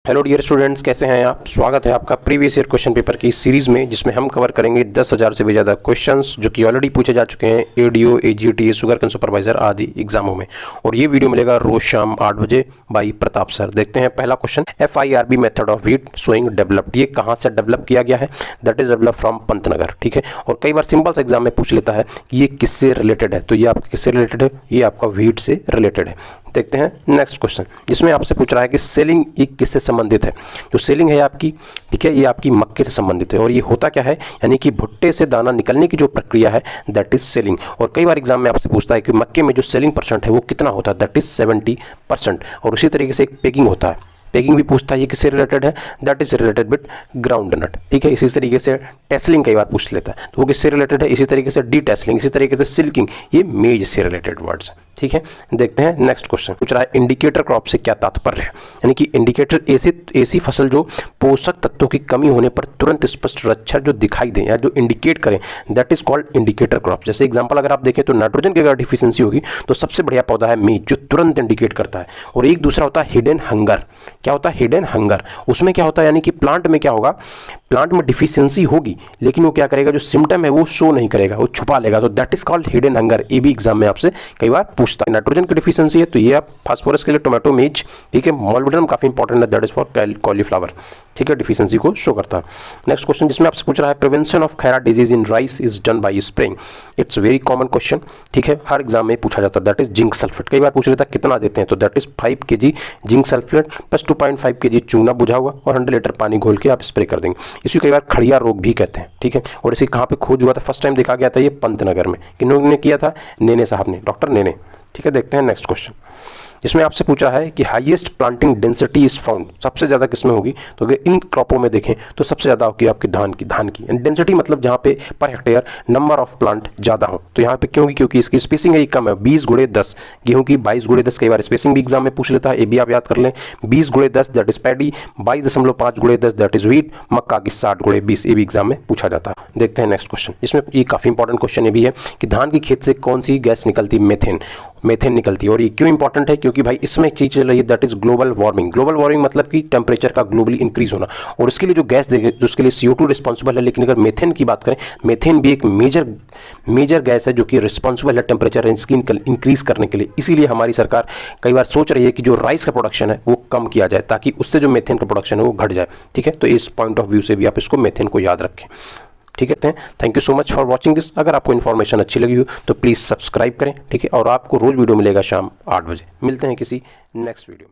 Hello dear students, कैसे हैं आप। स्वागत है आपका प्रीवियस ईयर क्वेश्चन पेपर की सीरीज़ में, जिसमें हम कवर करेंगे 10,000 से भी ज़्यादा क्वेश्चंस जो कि ऑलरेडी पूछे जा चुके हैं ADO, AGT, sugar cane supervisor आदि एग्जामों में। और ये वीडियो मिलेगा रोज शाम 8 बजे बाई प्रताप सर। देखते हैं पहला question, FIRB method of wheat sowing developed. ये कहाँ से डेवलप किया गया है? That is develop from Pantnagar. ठीक है, और कई बार सिंपल सा एग्जाम में पूछ लेता है कि ये किससे रिलेटेड है, तो ये आपका किससे रिलेटेड है? ये आपका व्हीट से रिलेटेड है। देखते हैं नेक्स्ट क्वेश्चन, जिसमें आपसे पूछ रहा है कि सेलिंग ये किससे संबंधित है। जो सेलिंग है आपकी, ठीक है, ये आपकी मक्के से संबंधित है। और ये होता क्या है, यानी कि भुट्टे से दाना निकलने की जो प्रक्रिया है दैट इज सेलिंग। और कई बार एग्जाम में आपसे पूछता है कि मक्के में जो सेलिंग परसेंट है वो कितना होता है, दैट इज 70%। और उसी तरीके से एक पेकिंग होता है, पेकिंग भी पूछता है ये किससे रिलेटेड है, that is related with groundnut. ठीक है, इसी तरीके से टेस्लिंग कई बार पूछ लेता है, तो वो किससे रिलेटेड है? इसी तरीके से डी टेस्लिंग, इसी तरीके से सिल्किंग, ये मेज से रिलेटेड वर्ड्स। ठीक है, देखते हैं नेक्स्ट क्वेश्चन। पूछ रहा है इंडिकेटर क्रॉप से क्या तात्पर्य है, यानी कि इंडिकेटर ऐसी फसल जो पोषक तत्वों की कमी होने पर तुरंत स्पष्ट लक्षण जो दिखाई दें या जो इंडिकेट करें, that is called indicator crop. जैसे एग्जांपल अगर आप देखें तो नाइट्रोजन की अगर डिफिशियंसी होगी तो सबसे बढ़िया पौधा है मेज, जो तुरंत इंडिकेट करता है। और एक दूसरा होता है हिडन हंगर। क्या होता है हिडन हंगर? उसमें क्या होता है, यानी कि प्लांट में क्या होगा, प्लांट में डिफिशियंसी होगी लेकिन वो क्या करेगा, जो सिम्टम है वो शो नहीं करेगा, वो छुपा लेगा, तो that is called hidden hunger. ये भी एग्जाम में आपसे कई बार पूछता है। नाइट्रोजन की डिफिशियंसी है तो ये आप फास्फोरस के लिए टोमेटो मेज, ठीक है, मॉलिब्डेनम काफी इंपॉर्टेंट है, दैट इज फॉर कॉलीफ्लावर। ठीक है, डिफिशियंसी को शो करता है। नेक्स्ट क्वेश्चन, जिसमें आपसे पूछ रहा है prevention of Khaira disease in rice is done by spraying. It's very common question, ठीक है, हर एग्जाम में पूछा जाता है, दैट इज जिंक सल्फेट। कई बार पूछ लेता है कितना देते हैं, तो that is 5 kg zinc sulphate plus 2.5 kg चूना बुझा हुआ और 100 लीटर पानी घोल के आप स्प्रे कर देंगे। इसी कई बार खड़िया रोग भी कहते हैं। ठीक है, और इसे कहाँ पे खोज हुआ था, फर्स्ट टाइम देखा गया था ये पंतनगर में। किन्होंने किया था? नेने साहब ने, डॉक्टर नेने। ठीक है, देखते हैं नेक्स्ट क्वेश्चन, जिसमें आपसे पूछा है कि highest planting density is found, सबसे ज़्यादा किसमें होगी, तो अगर इन क्रॉपों में देखें तो सबसे ज़्यादा होगी आपकी धान की डेंसिटी, मतलब जहाँ पे per hectare number of plant ज़्यादा हो। तो यहाँ पे क्यों होगी? क्योंकि इसकी स्पेसिंग है कम है, 20x10। गेहूं की 22x10, कई बार स्पेसिंग भी एग्जाम में पूछ लेता है, ये भी आप याद कर लें। 20x10 that is paddy, 22.5x10 that is wheat, मक्का की 60x20, ये भी एग्जाम में पूछा जाता है। देखते हैं नेक्स्ट क्वेश्चन, इसमें ये काफ़ी इंपॉर्टेंट क्वेश्चन ये भी है कि धान की खेत से कौन सी गैस निकलती है? मेथेन निकलती है। और ये क्यों इंपॉर्टेंट है? क्योंकि भाई इसमें एक चीज चल रही है, that is global warming. Global warming मतलब कि टेम्परेचर का ग्लोबली इंक्रीज होना, और उसके लिए जो गैस देंगे, उसके लिए CO2 रिस्पॉन्सिबल है। लेकिन अगर मेथेन की बात करें, मेथेन भी एक मेजर गैस है जो कि रिस्पॉन्सिबल है टेम्परेचर इंक्रीज करने के लिए। इसीलिए हमारी सरकार कई बार सोच रही है कि जो राइस का प्रोडक्शन है वो कम किया जाए, ताकि उससे जो मेथेन का प्रोडक्शन है वो घट जाए। ठीक है, तो इस पॉइंट ऑफ व्यू से भी आप इसको मेथेन को याद रखें। ठीक है, thank you so much for watching this. अगर आपको इन्फॉर्मेशन अच्छी लगी हो तो प्लीज़ सब्सक्राइब करें। ठीक है, और आपको रोज वीडियो मिलेगा शाम 8 बजे। मिलते हैं किसी नेक्स्ट वीडियो में।